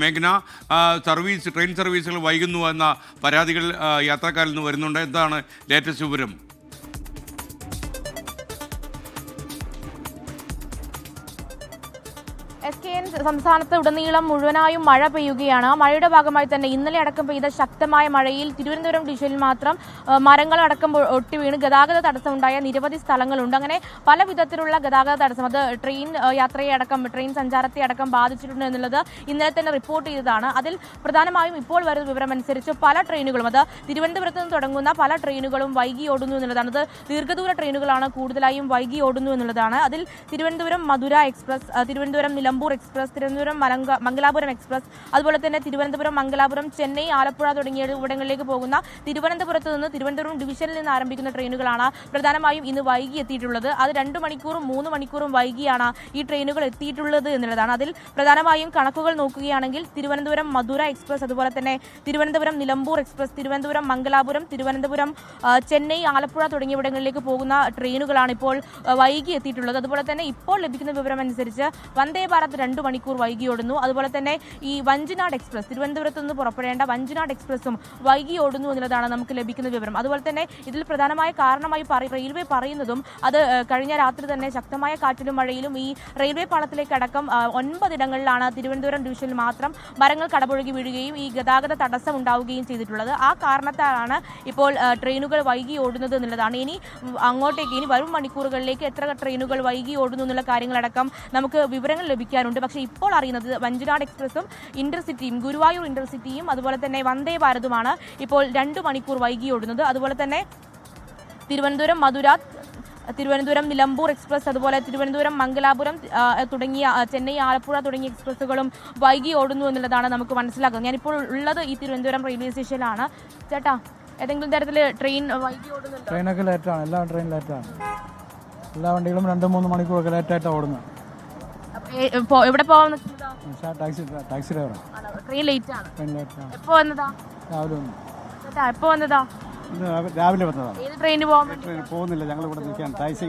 മേഘന, train സർവീസുകൾ വൈകുന്നു എന്ന പരാതികൾ യാത്രക്കാരിൽ നിന്ന് വരുന്നുണ്ട്. എന്താണ് ലേറ്റസ്റ്റ് വിവരം? സംസ്ഥാനത്ത് ഉടനീളം മുഴുവനായും മഴ പെയ്യുകയാണ്. മഴയുടെ ഭാഗമായി തന്നെ ഇന്നലെ അടക്കം പെയ്ത ശക്തമായ മഴയിൽ തിരുവനന്തപുരം ഡിവിഷനിൽ മാത്രം മരങ്ങളടക്കം ഒട്ടി വീണ് ഗതാഗത തടസ്സമുണ്ടായ നിരവധി സ്ഥലങ്ങളുണ്ട്. അങ്ങനെ പല വിധത്തിലുള്ള ഗതാഗത തടസ്സം, അത് ട്രെയിൻ യാത്രയെ അടക്കം, ട്രെയിൻ സഞ്ചാരത്തെ അടക്കം ബാധിച്ചിട്ടുണ്ട് എന്നുള്ളത് ഇന്നലെ തന്നെ റിപ്പോർട്ട് ചെയ്തതാണ്. അതിൽ പ്രധാനമായും ഇപ്പോൾ വരുന്ന വിവരമനുസരിച്ച് പല ട്രെയിനുകളും, അത് തിരുവനന്തപുരത്ത് നിന്ന് തുടങ്ങുന്ന പല ട്രെയിനുകളും വൈകി ഓടുന്നു എന്നുള്ളതാണ്. അത് ദീർഘദൂര ട്രെയിനുകളാണ് കൂടുതലായും വൈകി ഓടുന്നു എന്നുള്ളതാണ്. അതിൽ Thiruvananthapuram Madurai express, Thiruvananthapuram Nilambur express, Thiruvananthapuram Mangalapuram express, അതുപോലെ തന്നെ തിരുവനന്തപുരം മംഗലാപുരം, ചെന്നൈ, ആലപ്പുഴ തുടങ്ങിയ ഇവിടങ്ങളിലേക്ക് പോകുന്ന തിരുവനന്തപുരത്ത് നിന്ന് തിരുവനന്തപുരം ഡിവിഷനിൽ നിന്ന് ആരംഭിക്കുന്ന ട്രെയിനുകളാണ് പ്രധാനമായും ഇന്ന് വൈകി എത്തിയിട്ടുള്ളത്. അത് 2 മണിക്കൂറും 3 മണിക്കൂറും വൈകിയാണ് ഈ ട്രെയിനുകൾ എത്തിയിട്ടുള്ളത് എന്നുള്ളതാണ്. അതിൽ പ്രധാനമായും കണക്കുകൾ നോക്കുകയാണെങ്കിൽ തിരുവനന്തപുരം മധുര എക്സ്പ്രസ്, അതുപോലെ തന്നെ തിരുവനന്തപുരം നിലമ്പൂർ എക്സ്പ്രസ്, തിരുവനന്തപുരം മംഗലാപുരം, തിരുവനന്തപുരം ചെന്നൈ, ആലപ്പുഴ തുടങ്ങിയ ഇവിടങ്ങളിലേക്ക് പോകുന്ന ട്രെയിനുകളാണ് ഇപ്പോൾ വൈകി എത്തിയിട്ടുള്ളത്. അതുപോലെ തന്നെ ഇപ്പോൾ ലഭിക്കുന്ന വിവരം അനുസരിച്ച് വന്ദേ ഭാരത് 2 മണിക്കൂർ വൈകി ഓടുന്നു. അതുപോലെ തന്നെ ഈ വഞ്ചിനാട് എക്സ്പ്രസ്, തിരുവനന്തപുരത്ത് നിന്ന് പുറപ്പെടേണ്ട വഞ്ചിനാട് എക്സ്പ്രസും വൈകി ഓടുന്നു എന്നുള്ളതാണ് നമുക്ക് ലഭിക്കുന്ന വിവരം. അതുപോലെ തന്നെ ഇതിൽ പ്രധാനമായ കാരണമായി റെയിൽവേ പറയുന്നതും അത് കഴിഞ്ഞ രാത്രി തന്നെ ശക്തമായ കാറ്റിലും മഴയിലും ഈ റെയിൽവേ പാളത്തിലേക്ക് അടക്കം 9 ഇടങ്ങളിലാണ് തിരുവനന്തപുരം ഡിവിഷനിൽ മാത്രം മരങ്ങൾ കടപുഴകി വീഴുകയും ഈ ഗതാഗത തടസ്സം ഉണ്ടാവുകയും ചെയ്തിട്ടുള്ളത്. ആ കാരണത്താലാണ് ഇപ്പോൾ ട്രെയിനുകൾ വൈകി ഓടുന്നത് എന്നുള്ളതാണ്. ഇനി വരും മണിക്കൂറുകളിലേക്ക് എത്ര ട്രെയിനുകൾ വൈകി ഓടുന്നു എന്നുള്ള കാര്യങ്ങളടക്കം നമുക്ക് വിവരങ്ങൾ ലഭിക്കാനുണ്ട്. പക്ഷേ ഇപ്പോൾ അറിയുന്നത് വഞ്ചിനാട് എക്സ്പ്രസും ഇന്റർസിറ്റിയും, ഗുരുവായൂർ ഇന്റർസിറ്റിയും അതുപോലെ തന്നെ വന്ദേ ഭാരതുമാണ് ഇപ്പോൾ 2 മണിക്കൂർ വൈകി ഓടുന്നത്. അതുപോലെ തന്നെ തിരുവനന്തപുരം മധുര, തിരുവനന്തപുരം നിലമ്പൂർ എക്സ്പ്രസ്, അതുപോലെ തിരുവനന്തപുരം മംഗലാപുരം തുടങ്ങിയ ചെന്നൈ, ആലപ്പുഴ തുടങ്ങിയ എക്സ്പ്രസുകളും വൈകി ഓടുന്നു എന്നുള്ളതാണ് നമുക്ക് മനസ്സിലാക്കുന്നത്. ഞാനിപ്പോൾ ഉള്ളത് ഈ തിരുവനന്തപുരം റെയിൽവേ സ്റ്റേഷനിലാണ്. ചേട്ടാ, ഏതെങ്കിലും തരത്തിൽ ട്രെയിൻ വൈകി ഓടുന്നുണ്ടോ? ട്രെയിനൊക്കെ ലേറ്റാണ്, എല്ലാ ട്രെയിൻ ലേറ്റാണ്. എല്ലാ വണ്ടികളും 2-3 മണിക്കൂറൊക്കെ ലേറ്റായിട്ടാണ് ഓടുന്നത്. എവിടെ പോകാൻ ടാക്സി ഡ്രൈവറാണ്. ട്രെയിൻ ലേറ്റ് ആണ്. ട്രെയിൻ ലേറ്റാണ്. എപ്പോ വന്നതാ? രാവിലെ വന്നു. ചേട്ടാ, എപ്പോ വന്നതാ? രാവിലെ വന്നതാണ്. ഏത് ട്രെയിനിന് പോകാൻ? ട്രെയിൻ പോകുന്നില്ല, ഞങ്ങൾ ഇവിടെ നിൽക്കാൻ. ടാക്സി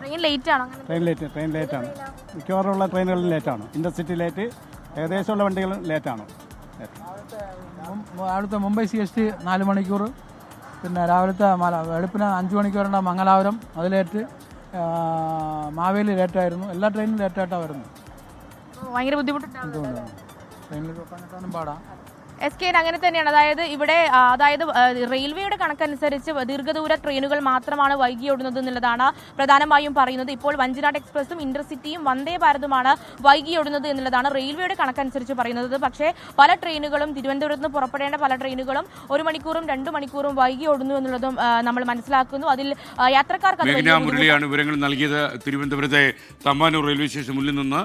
ട്രെയിൻ ലേറ്റ് ആണോ? ട്രെയിൻ ലേറ്റാണ്. മിക്കവാറും ഉള്ള ട്രെയിനുകളിൽ ലേറ്റാണ്. ഇന്റർസിറ്റി ലേറ്റ്, ഏകദേശമുള്ള വണ്ടികളും ലേറ്റാണ്. അവിടുത്തെ മുംബൈ CST 4 മണിക്കൂർ, പിന്നെ രാവിലത്തെ വെളുപ്പിന് 5 മണിക്കൂറുണ്ട് മംഗലാപുരം, അത് ലേറ്റ്. മാവേലി ലേറ്റായിരുന്നു. എല്ലാ ട്രെയിനും ലേറ്റായിട്ടാണ് വരുന്നത്. ഭയങ്കര ബുദ്ധിമുട്ടുണ്ടാവും. ട്രെയിനിൽ കിട്ടാനും പാടാം. SK അങ്ങനെ തന്നെയാണ്. അതായത് റെയിൽവേയുടെ കണക്കനുസരിച്ച് ദീർഘദൂര ട്രെയിനുകൾ മാത്രമാണ് വൈകി ഓടുന്നത് എന്നുള്ളതാണ് പ്രധാനമായും പറയുന്നത്. ഇപ്പോൾ വഞ്ചിനാട് എക്സ്പ്രസും ഇന്റർസിറ്റിയും വന്ദേ ഭാരതുമാണ് വൈകി ഓടുന്നത് എന്നുള്ളതാണ് റെയിൽവേയുടെ കണക്കനുസരിച്ച് പറയുന്നത്. പക്ഷേ പല ട്രെയിനുകളും, തിരുവനന്തപുരത്ത് നിന്ന് പുറപ്പെടേണ്ട പല ട്രെയിനുകളും 1 മണിക്കൂറും 2 മണിക്കൂറും വൈകി ഓടുന്നു എന്നുള്ളതും നമ്മൾ മനസ്സിലാക്കുന്നു. അതിൽ യാത്രക്കാർക്ക് മുരളിയാണ് വിവരങ്ങൾ നൽകിയത് തിരുവനന്തപുരത്തെ തമ്പാനൂർ റെയിൽവേ സ്റ്റേഷൻ മുന്നിൽ നിന്ന്.